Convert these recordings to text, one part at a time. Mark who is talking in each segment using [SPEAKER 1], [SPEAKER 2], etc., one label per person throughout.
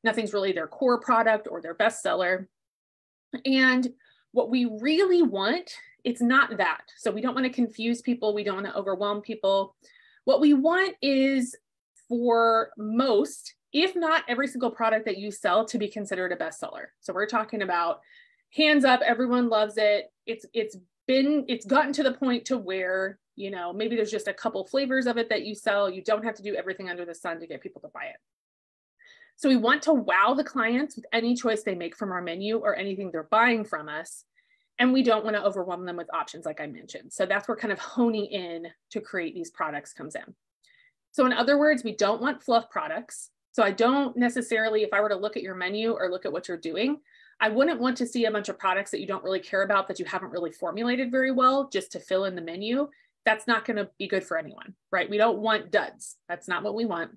[SPEAKER 1] Nothing's really their core product or their bestseller. And what we really want, it's not that. So we don't want to confuse people. We don't want to overwhelm people. What we want is for most, if not every single product that you sell, to be considered a bestseller. So we're talking about hands up, everyone loves it. It's gotten to the point to where, you know, maybe there's just a couple flavors of it that you sell. You don't have to do everything under the sun to get people to buy it. So we want to wow the clients with any choice they make from our menu or anything they're buying from us. And we don't want to overwhelm them with options like I mentioned. So that's where kind of honing in to create these products comes in. So in other words, we don't want fluff products. So I don't necessarily, if I were to look at your menu or look at what you're doing, I wouldn't want to see a bunch of products that you don't really care about, that you haven't really formulated very well, just to fill in the menu. That's not going to be good for anyone, right? We don't want duds. That's not what we want.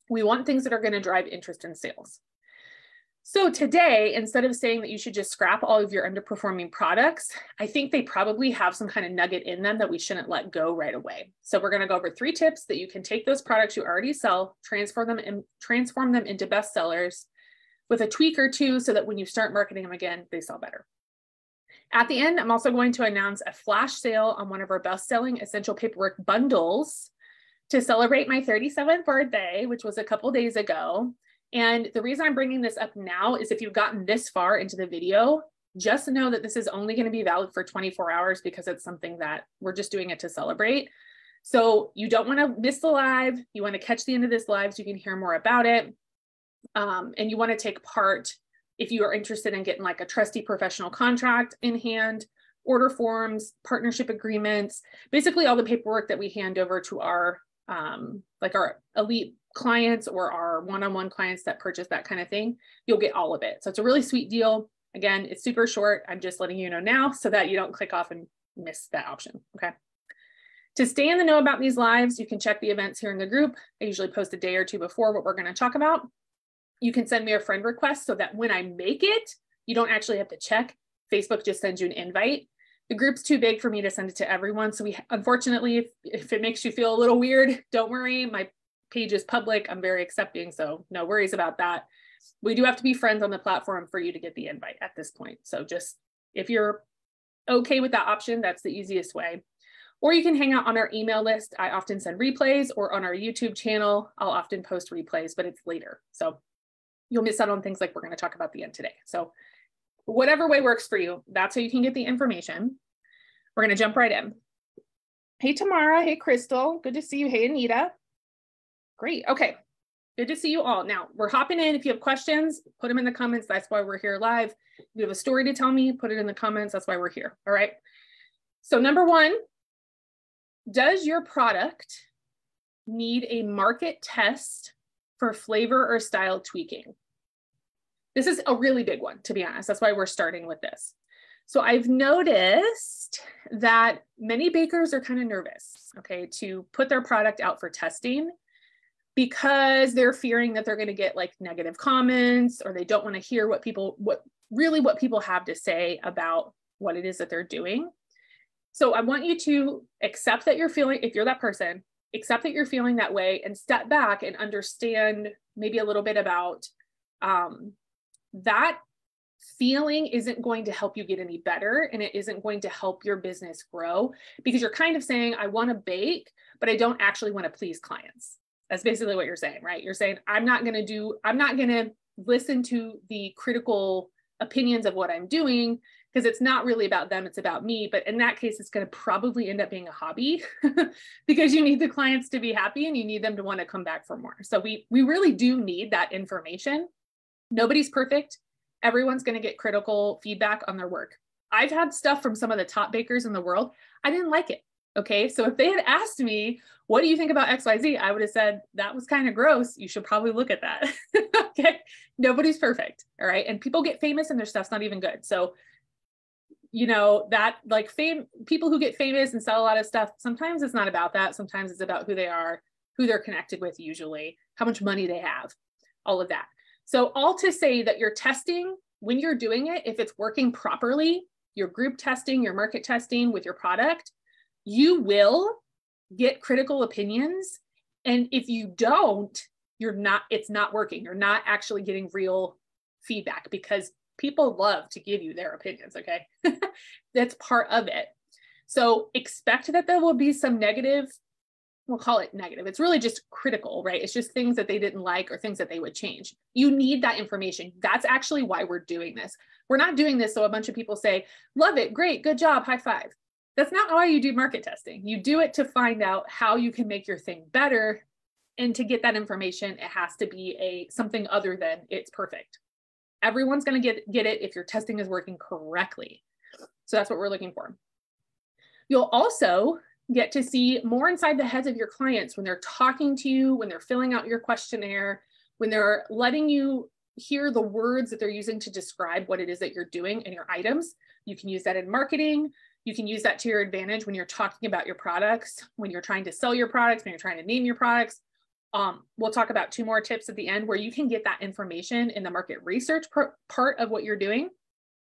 [SPEAKER 1] We want things that are going to drive interest in sales. So today, instead of saying that you should just scrap all of your underperforming products, I think they probably have some kind of nugget in them that we shouldn't let go right away. So we're going to go over 3 tips that you can take those products you already sell, transform them into bestsellers with a tweak or two so that when you start marketing them again, they sell better. At the end, I'm also going to announce a flash sale on one of our best-selling essential paperwork bundles to celebrate my 37th birthday, which was a couple days ago. And the reason I'm bringing this up now is if you've gotten this far into the video, just know that this is only going to be valid for 24 hours because it's something that we're just doing it to celebrate. So you don't want to miss the live. You want to catch the end of this live so you can hear more about it. And you want to take part if you are interested in getting like a trusty professional contract in hand, order forms, partnership agreements, basically all the paperwork that we hand over to our like our elite clients or our one-on-one clients that purchase that kind of thing. You'll get all of it. So it's a really sweet deal. Again, it's super short. I'm just letting you know now so that you don't click off and miss that option. Okay. To stay in the know about these lives, you can check the events here in the group. I usually post a day or two before what we're going to talk about. You can send me a friend request so that when I make it, you don't actually have to check. Facebook just sends you an invite. The group's too big for me to send it to everyone. So unfortunately, if it makes you feel a little weird, don't worry. My page is public. I'm very accepting. So no worries about that. We do have to be friends on the platform for you to get the invite at this point. So just, if you're okay with that option, that's the easiest way. Or you can hang out on our email list. I often send replays, or on our YouTube channel, I'll often post replays, but it's later. So you'll miss out on things like we're going to talk about at the end today. So whatever way works for you, that's how you can get the information. We're going to jump right in. Hey, Tamara. Hey, Crystal. Good to see you. Hey, Anita. Great. Okay. Good to see you all. Now we're hopping in. If you have questions, put them in the comments. That's why we're here live. If you have a story to tell me, put it in the comments. That's why we're here. All right. So number 1, does your product need a market test for flavor or style tweaking? This is a really big one, to be honest. That's why we're starting with this. So I've noticed that many bakers are kind of nervous, okay, to put their product out for testing because they're fearing that they're going to get like negative comments, or they don't want to hear what people have to say about what it is that they're doing. So I want you to accept that you're feeling, if you're that person, accept that you're feeling that way and step back and understand maybe a little bit about that feeling isn't going to help you get any better, and it isn't going to help your business grow, because you're kind of saying, I want to bake, but I don't actually want to please clients. That's basically what you're saying, right? You're saying, I'm not going to listen to the critical opinions of what I'm doing, because it's not really about them, it's about me. But in that case, it's going to probably end up being a hobby because you need the clients to be happy and you need them to want to come back for more. So we really do need that information. Nobody's perfect. Everyone's going to get critical feedback on their work. I've had stuff from some of the top bakers in the world. I didn't like it. Okay. So if they had asked me, what do you think about XYZ? I would have said, that was kind of gross. You should probably look at that. Okay. Nobody's perfect. All right. And people get famous and their stuff's not even good. So, you know, that like people who get famous and sell a lot of stuff, sometimes it's not about that. Sometimes it's about who they are, who they're connected with, usually, how much money they have, all of that. So all to say that you're testing, when you're doing it, if it's working properly, your group testing, your market testing with your product, you will get critical opinions. And if you don't, it's not working. You're not actually getting real feedback because people love to give you their opinions, okay? That's part of it. So expect that there will be some negative, we'll call it negative. It's really just critical, right? It's just things that they didn't like or things that they would change. You need that information. That's actually why we're doing this. We're not doing this so a bunch of people say, love it, great, good job, high five. That's not why you do market testing. You do it to find out how you can make your thing better. And to get that information, it has to be something other than it's perfect. Everyone's going to get it if your testing is working correctly. So that's what we're looking for. You'll also get to see more inside the heads of your clients when they're talking to you, when they're filling out your questionnaire, when they're letting you hear the words that they're using to describe what it is that you're doing and your items. You can use that in marketing. You can use that to your advantage when you're talking about your products, when you're trying to sell your products, when you're trying to name your products. We'll talk about 2 more tips at the end where you can get that information in the market research part of what you're doing.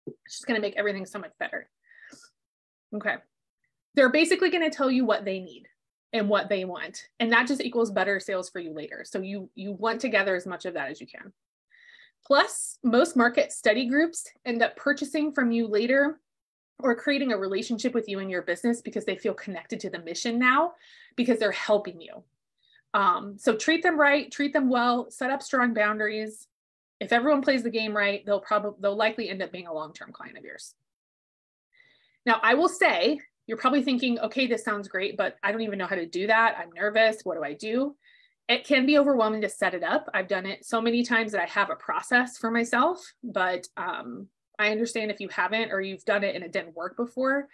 [SPEAKER 1] It's just going to make everything so much better. Okay. They're basically going to tell you what they need and what they want. And that just equals better sales for you later. So you want to gather as much of that as you can. Plus, most market study groups end up purchasing from you later or creating a relationship with you and your business because they feel connected to the mission now because they're helping you. So treat them right, treat them well, set up strong boundaries. If everyone plays the game right, they'll likely end up being a long-term client of yours. Now, I will say, you're probably thinking, okay, this sounds great, but I don't even know how to do that. I'm nervous. What do I do? It can be overwhelming to set it up. I've done it so many times that I have a process for myself, but I understand if you haven't or you've done it and it didn't work before.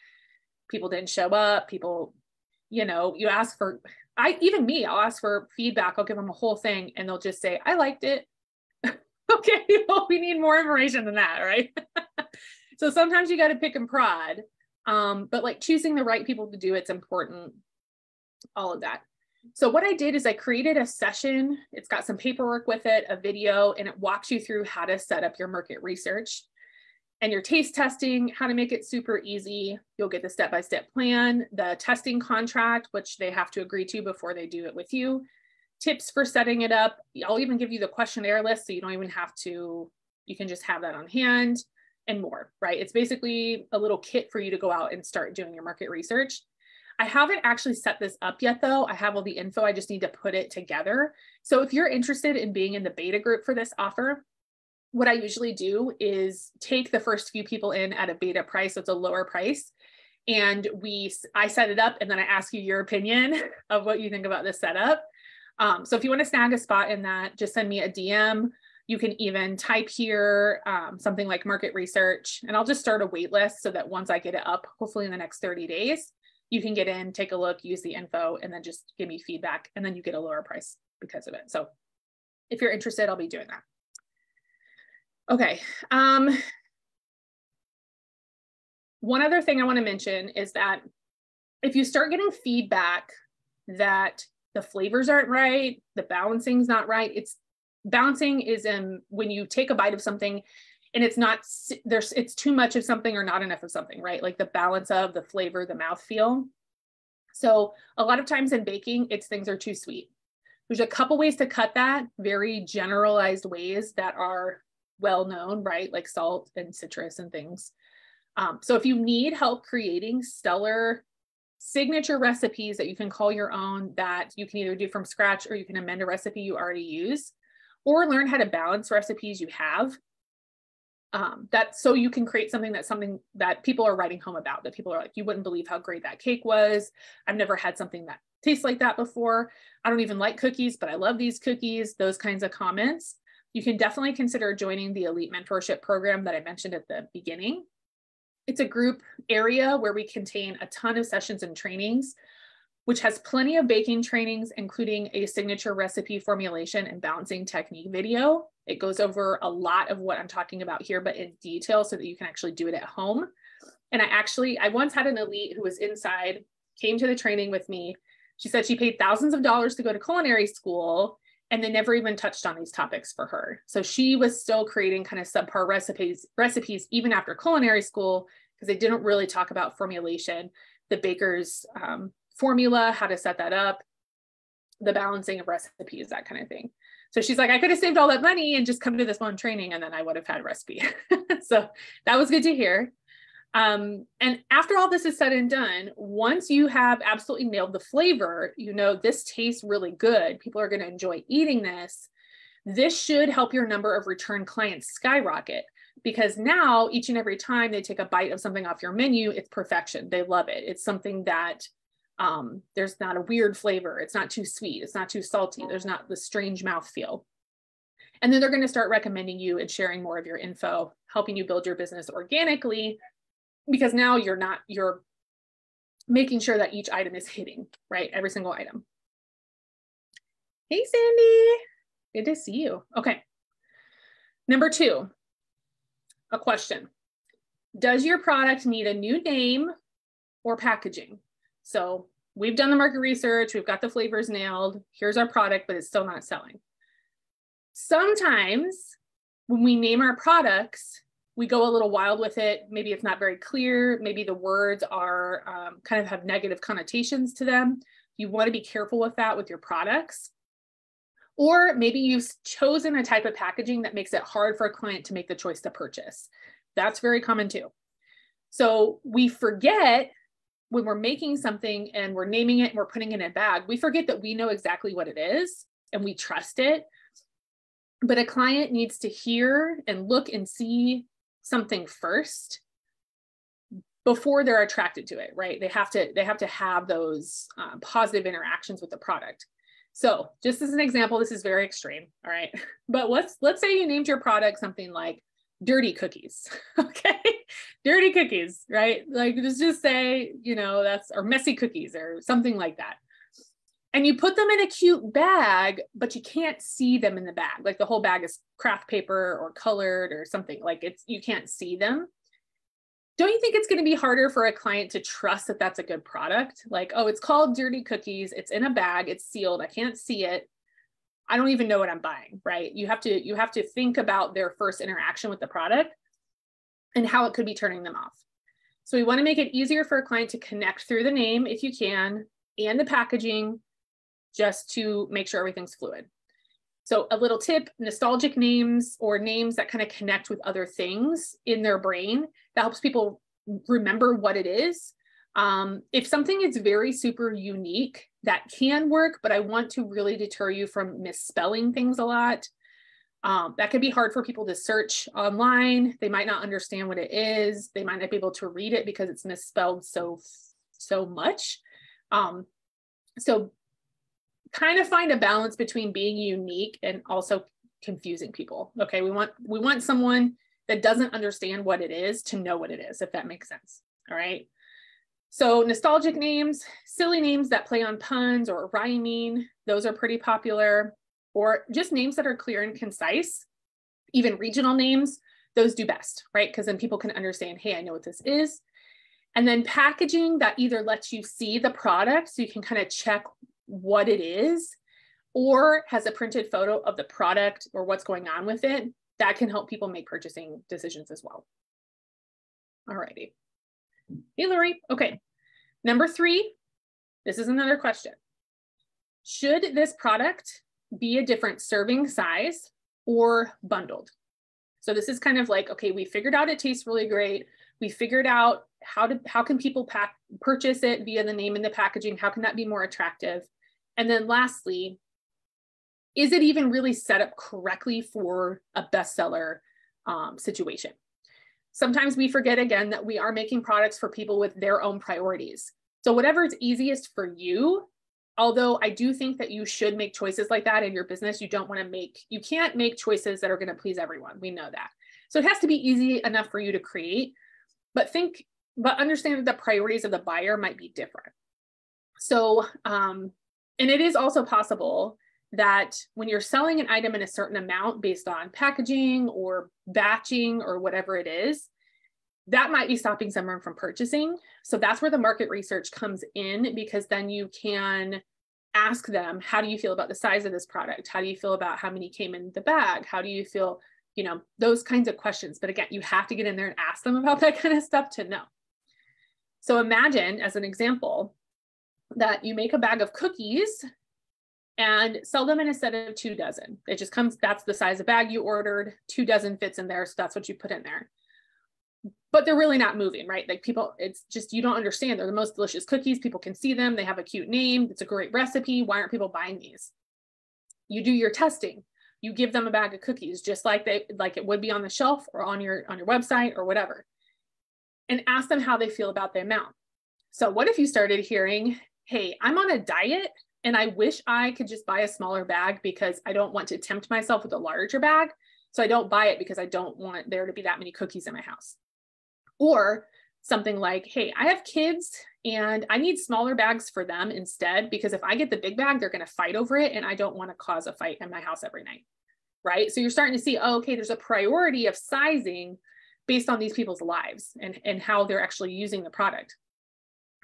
[SPEAKER 1] People didn't show up. People, you ask for, I'll ask for feedback. I'll give them a whole thing and they'll just say, I liked it. Okay, well, we need more information than that, right? So sometimes you got to pick and prod. But like choosing the right people to do it's important, all of that. So what I did is I created a session. It's got some paperwork with it, a video, and it walks you through how to set up your market research and your taste testing, how to make it super easy. You'll get the step-by-step plan, the testing contract, which they have to agree to before they do it with you, tips for setting it up. I'll even give you the questionnaire list so you don't even have to, you can just have that on hand. And more, right? It's basically a little kit for you to go out and start doing your market research. I haven't actually set this up yet though. I have all the info, I just need to put it together. So if you're interested in being in the beta group for this offer, what I usually do is take the first few people in at a beta price, so it's a lower price. And I set it up and then I ask you your opinion of what you think about this setup. So if you want to snag a spot in that, just send me a DM. You can even type here something like market research, and I'll just start a wait list so that once I get it up, hopefully in the next 30 days, you can get in, take a look, use the info, and then just give me feedback, and then you get a lower price because of it. So if you're interested, I'll be doing that. Okay. One other thing I want to mention is that if you start getting feedback that the flavors aren't right, the balancing's not right, balancing is when you take a bite of something and it's too much of something or not enough of something, right? Like the balance of the flavor, the mouthfeel. So a lot of times in baking, things are too sweet. There's a couple ways to cut that, very generalized ways that are well known, right? Like salt and citrus and things. So if you need help creating stellar signature recipes that you can call your own, that you can either do from scratch or you can amend a recipe you already use, or learn how to balance recipes you have, so you can create something that people are writing home about, that people are like, you wouldn't believe how great that cake was. I've never had something that tastes like that before. I don't even like cookies, but I love these cookies, those kinds of comments. You can definitely consider joining the Elite Mentorship Program that I mentioned at the beginning. It's a group area where we contain a ton of sessions and trainings, which has plenty of baking trainings, including a signature recipe formulation and balancing technique video. It goes over a lot of what I'm talking about here, but in detail so that you can actually do it at home. And I once had an elite who was inside, came to the training with me. She said she paid thousands of dollars to go to culinary school and they never even touched on these topics for her. So she was still creating kind of subpar recipes even after culinary school, because they didn't really talk about formulation, the baker's formula, how to set that up, the balancing of recipes, that kind of thing. So she's like, I could have saved all that money and just come to this one training and then I would have had a recipe. So that was good to hear. And after all this is said and done, once you have absolutely nailed the flavor, you know, this tastes really good. People are going to enjoy eating this. This should help your number of return clients skyrocket, because now each and every time they take a bite of something off your menu, it's perfection. They love it. It's something that there's not a weird flavor. It's not too sweet. It's not too salty. There's not the strange mouthfeel. And then they're going to start recommending you and sharing more of your info, helping you build your business organically, because now you're making sure that each item is hitting, right? Every single item. Hey, Sandy. Good to see you. Okay. Number 2, a question. Does your product need a new name or packaging? So we've done the market research. We've got the flavors nailed. Here's our product, but it's still not selling. Sometimes when we name our products, we go a little wild with it. Maybe it's not very clear. Maybe the words are kind of have negative connotations to them. You want to be careful with that with your products. Or maybe you've chosen a type of packaging that makes it hard for a client to make the choice to purchase. That's very common too. So we forget when we're making something and we're naming it and we're putting it in a bag, we forget that we know exactly what it is and we trust it. But a client needs to hear and look and see something first before they're attracted to it, right? They have to have those positive interactions with the product. So just as an example, this is very extreme, all right? But let's say you named your product something like dirty cookies, okay? Dirty cookies, right? Like just say, you know, or messy cookies or something like that. And you put them in a cute bag, but you can't see them in the bag. Like the whole bag is craft paper or colored or something, like you can't see them. Don't you think it's going to be harder for a client to trust that that's a good product? Like, oh, it's called dirty cookies. It's in a bag. It's sealed. I can't see it. I don't even know what I'm buying, right? You have to think about their first interaction with the product and how it could be turning them off. So we want to make it easier for a client to connect through the name, if you can, and the packaging, just to make sure everything's fluid. So a little tip, nostalgic names or names that kind of connect with other things in their brain, that helps people remember what it is. If something is very super unique, that can work, but I want to really deter you from misspelling things a lot. That can be hard for people to search online. They might not understand what it is. They might not be able to read it because it's misspelled so much. So kind of find a balance between being unique and also confusing people. Okay, we want someone that doesn't understand what it is to know what it is, if that makes sense. All right. So nostalgic names, silly names that play on puns or rhyming, those are pretty popular, or just names that are clear and concise. Even regional names, those do best, right? Because then people can understand, hey, I know what this is. And then packaging that either lets you see the product so you can kind of check what it is, or has a printed photo of the product or what's going on with it. That can help people make purchasing decisions as well. All righty. Hey, Lori. Okay. Number 3, this is another question. Should this product be a different serving size or bundled? So this is kind of like, okay, we figured out it tastes really great. We figured out how can people purchase it via the name and the packaging? How can that be more attractive? And then lastly, is it even really set up correctly for a bestseller situation? Sometimes we forget again that we are making products for people with their own priorities. So whatever is easiest for you, although I do think that you should make choices like that in your business, you can't make choices that are going to please everyone. We know that. So it has to be easy enough for you to create, but understand that the priorities of the buyer might be different. So, and it is also possible that when you're selling an item in a certain amount based on packaging or batching or whatever it is, that might be stopping someone from purchasing. So that's where the market research comes in, because then you can ask them, how do you feel about the size of this product? How do you feel about how many came in the bag? How do you feel, those kinds of questions. But again, you have to get in there and ask them about that kind of stuff to know. So imagine, as an example, that you make a bag of cookies and sell them in a set of 2 dozen. It just comes, that's the size of bag you ordered, 2 dozen fits in there. So that's what you put in there. But they're really not moving, right? Like people, it's just, you don't understand. They're the most delicious cookies. People can see them. They have a cute name. It's a great recipe. Why aren't people buying these? You do your testing. You give them a bag of cookies, just like it would be on the shelf or on your website or whatever, and ask them how they feel about the amount. So what if you started hearing, hey, I'm on a diet and I wish I could just buy a smaller bag because I don't want to tempt myself with a larger bag. So I don't buy it because I don't want there to be that many cookies in my house. Or something like, hey, I have kids and I need smaller bags for them instead, because if I get the big bag, they're going to fight over it. And I don't want to cause a fight in my house every night. Right. So you're starting to see, oh, okay, there's a priority of sizing based on these people's lives and how they're actually using the product.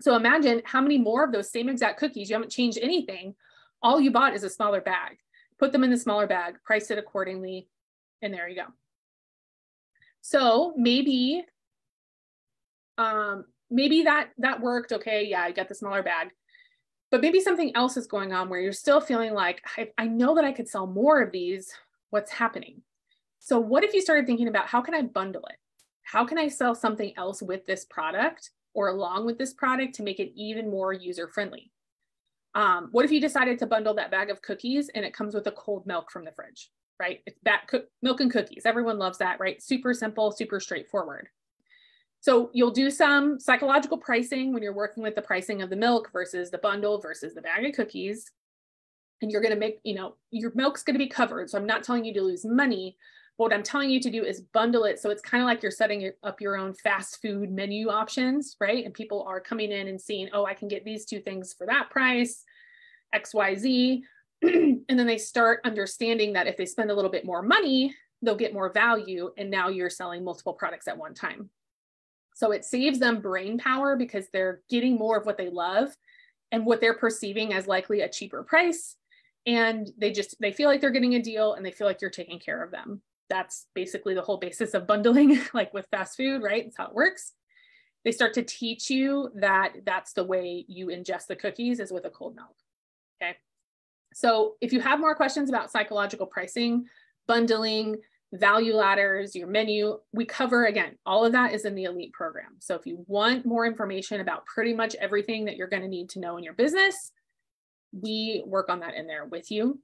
[SPEAKER 1] So imagine how many more of those same exact cookies, you haven't changed anything. All you bought is a smaller bag. Put them in the smaller bag, price it accordingly, and there you go. So maybe that worked. Okay, yeah, I got the smaller bag. But maybe something else is going on where you're still feeling like, I know that I could sell more of these. What's happening? So what if you started thinking about, how can I bundle it? How can I sell something else with this product or along with this product to make it even more user-friendly? What if you decided to bundle that bag of cookies and it comes with a cold milk from the fridge, right? It's milk and cookies. Everyone loves that, right? Super simple, super straightforward. So you'll do some psychological pricing when you're working with the pricing of the milk versus the bundle versus the bag of cookies. And you're going to make, your milk's going to be covered. So I'm not telling you to lose money. What I'm telling you to do is bundle it. So it's kind of like you're setting up your own fast food menu options, right? And people are coming in and seeing, oh, I can get these 2 things for that price, X, Y, Z. And then they start understanding that if they spend a little bit more money, they'll get more value. And now you're selling multiple products at one time. So it saves them brain power because they're getting more of what they love and what they're perceiving as likely a cheaper price. And they feel like they're getting a deal and they feel like you're taking care of them. That's basically the whole basis of bundling, like with fast food, right? That's how it works. They start to teach you that that's the way you ingest the cookies, is with a cold milk. Okay. So if you have more questions about psychological pricing, bundling, value ladders, your menu, we cover, again, all of that is in the Elite program. So if you want more information about pretty much everything that you're going to need to know in your business, we work on that in there with you.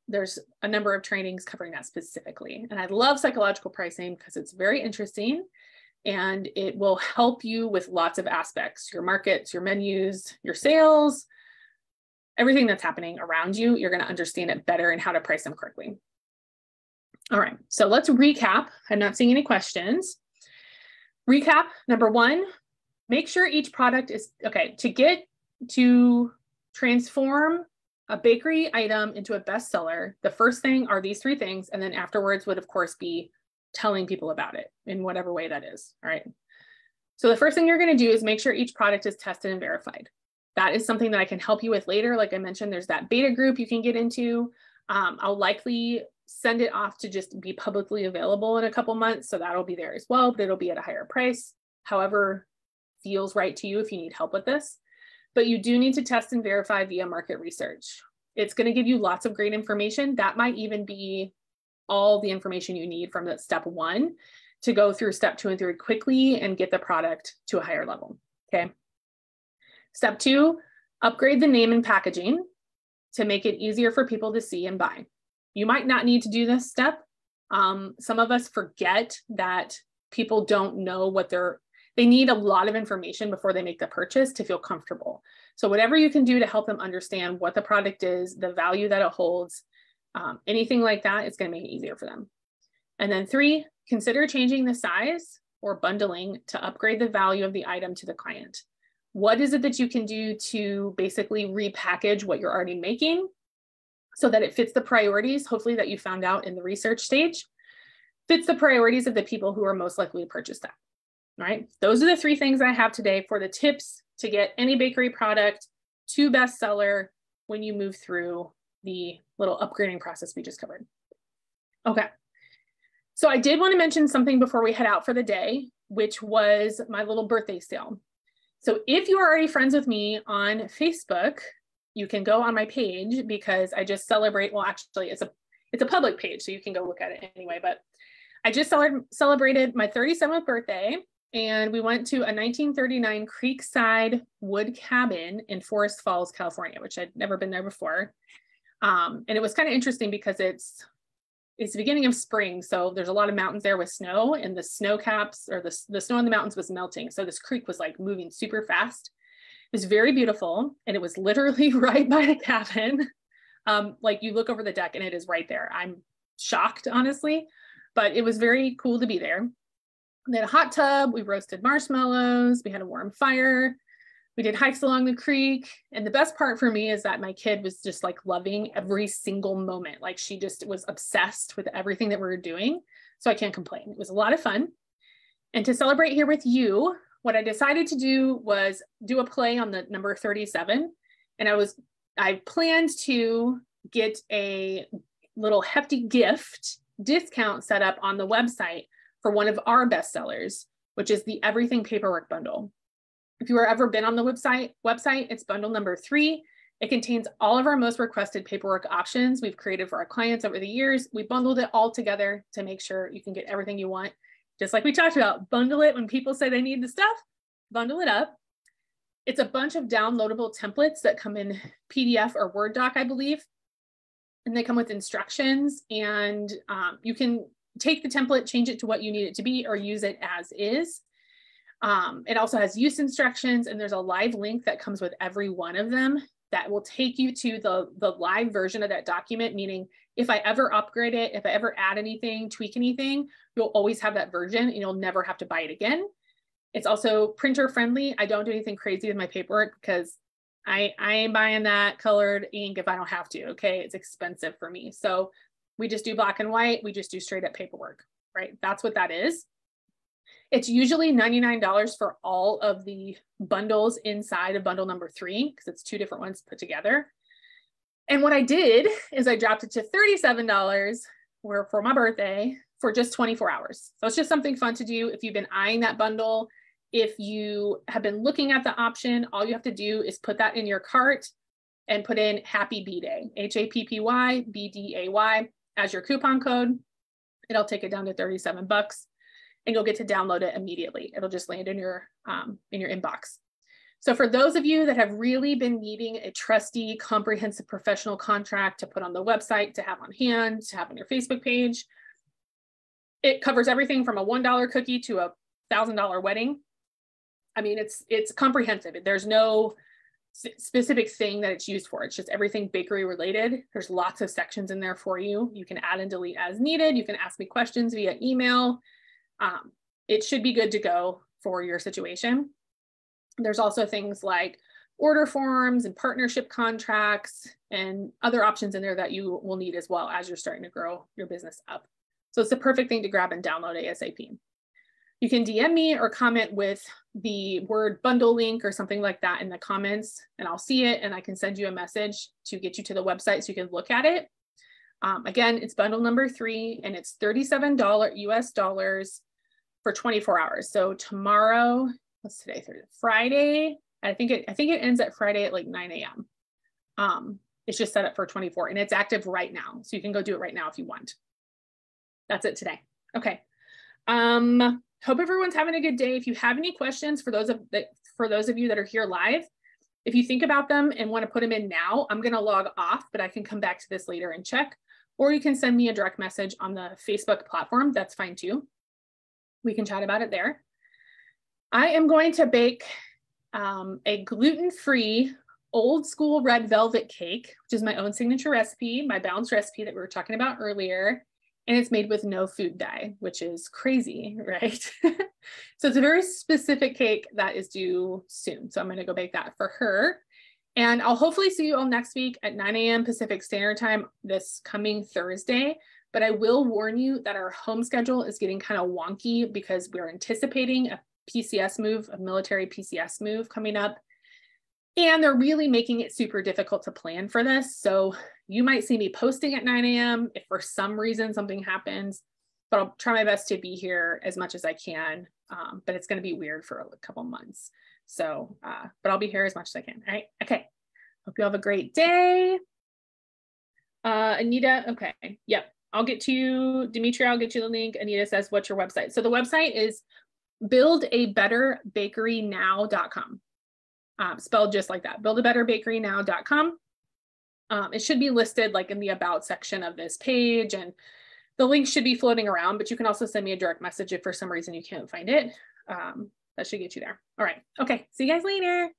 [SPEAKER 1] There's a number of trainings covering that specifically. And I love psychological pricing because it's very interesting and it will help you with lots of aspects, your markets, your menus, your sales, everything that's happening around you. You're going to understand it better and how to price them correctly. All right, so let's recap. I'm not seeing any questions. Recap, number 1, make sure each product is, okay, to transform a bakery item into a bestseller, the first thing are these 3 things. And then afterwards would, of course, be telling people about it in whatever way that is. All right. So the first thing you're going to do is make sure each product is tested and verified. That is something that I can help you with later. Like I mentioned, there's that beta group you can get into. I'll likely send it off to just be publicly available in a couple months. So that'll be there as well, but it'll be at a higher price. However, feels right to you if you need help with this. But you do need to test and verify via market research. It's going to give you lots of great information. That might even be all the information you need from that step 1 to go through step 2 and 3 quickly and get the product to a higher level. Okay. Step 2, upgrade the name and packaging to make it easier for people to see and buy. You might not need to do this step. Some of us forget that people don't know what they need a lot of information before they make the purchase to feel comfortable. So whatever you can do to help them understand what the product is, the value that it holds, anything like that, it's going to make it easier for them. And then 3, consider changing the size or bundling to upgrade the value of the item to the client. What is it that you can do to basically repackage what you're already making so that it fits the priorities, hopefully that you found out in the research stage, fits the priorities of the people who are most likely to purchase that. All right, those are the 3 things I have today for the tips to get any bakery product to bestseller when you move through the little upgrading process we just covered. Okay, so I did want to mention something before we head out for the day, which was my little birthday sale. So if you are already friends with me on Facebook, you can go on my page because I just celebrate, well, actually it's a public page, so you can go look at it anyway, but I just celebrated my 37th birthday, and we went to a 1939 creekside wood cabin in Forest Falls, California, which I'd never been there before. And it was kind of interesting because it's the beginning of spring, so there's a lot of mountains there with snow, and the snow caps, or the snow on the mountains was melting. So this creek was like moving super fast. It was very beautiful, and it was literally right by the cabin. Like you look over the deck and it is right there. I'm shocked, honestly, but it was very cool to be there. We had a hot tub, we roasted marshmallows, we had a warm fire, we did hikes along the creek. And the best part for me is that my kid was just like loving every single moment. Like she just was obsessed with everything that we were doing. So I can't complain. It was a lot of fun. And to celebrate here with you, what I decided to do was do a play on the number 37. And I planned to get a little hefty gift discount set up on the website for one of our bestsellers, which is the Everything Paperwork Bundle. If you have ever been on the website, it's bundle number 3. It contains all of our most requested paperwork options we've created for our clients over the years. We bundled it all together to make sure you can get everything you want. Just like we talked about, bundle it when people say they need the stuff, bundle it up. It's a bunch of downloadable templates that come in PDF or Word doc, I believe. And they come with instructions, and you can take the template, change it to what you need it to be, or use it as is. It also has use instructions, and there's a live link that comes with every one of them that will take you to the live version of that document, meaning if I ever upgrade it, if I ever add anything, tweak anything, you'll always have that version and you'll never have to buy it again. It's also printer friendly. I don't do anything crazy with my paperwork because I ain't buying that colored ink if I don't have to, okay? It's expensive for me. So we just do black and white. We just do straight up paperwork, right? That's what that is. It's usually $99 for all of the bundles inside of bundle number 3, because it's 2 different ones put together. And what I did is I dropped it to $37 for my birthday for just 24 hours. So it's just something fun to do. If you've been eyeing that bundle, if you have been looking at the option, all you have to do is put that in your cart and put in Happy B-Day, HAPPY-BDAY as your coupon code. It'll take it down to 37 bucks. And you'll get to download it immediately. It'll just land in your inbox. So for those of you that have really been needing a trusty, comprehensive professional contract to put on the website, to have on hand, to have on your Facebook page, it covers everything from a $1 cookie to a $1,000 wedding. I mean, it's comprehensive. There's no specific thing that it's used for. It's just everything bakery related. There's lots of sections in there for you. You can add and delete as needed. You can ask me questions via email. It should be good to go for your situation. There's also things like order forms and partnership contracts and other options in there that you will need as well as you're starting to grow your business up. So it's the perfect thing to grab and download ASAP. You can DM me or comment with the word bundle link or something like that in the comments, and I'll see it and I can send you a message to get you to the website so you can look at it. Again, it's bundle number 3 and it's $37 US dollars for 24 hours. So tomorrow, what's today? Friday. I think it ends at Friday at like 9 a.m. It's just set up for 24 and it's active right now. So you can go do it right now if you want. That's it today. Okay. Hope everyone's having a good day. If you have any questions for those of you that are here live, if you think about them and want to put them in now, I'm going to log off, but I can come back to this later and check, or you can send me a direct message on the Facebook platform. That's fine too. We can chat about it there. I am going to bake a gluten-free old school red velvet cake, which is my own signature recipe, my balanced recipe that we were talking about earlier. And it's made with no food dye, which is crazy, right? So it's a very specific cake that is due soon. So I'm going to go bake that for her. And I'll hopefully see you all next week at 9 a.m. Pacific Standard Time this coming Thursday. But I will warn you that our home schedule is getting kind of wonky because we're anticipating a PCS move, a military PCS move coming up. And they're really making it super difficult to plan for this. So you might see me posting at 9 a.m. if for some reason something happens, but I'll try my best to be here as much as I can. But it's going to be weird for a couple months. So, but I'll be here as much as I can. All right. Okay. Hope you have a great day. Anita, okay, yep. I'll get to you, Dimitri, I'll get you the link. Anita says, what's your website? So the website is buildabetterbakerynow.com. Spelled just like that, buildabetterbakerynow.com. It should be listed like in the about section of this page, and the link should be floating around, but you can also send me a direct message if for some reason you can't find it. That should get you there. All right. Okay. See you guys later.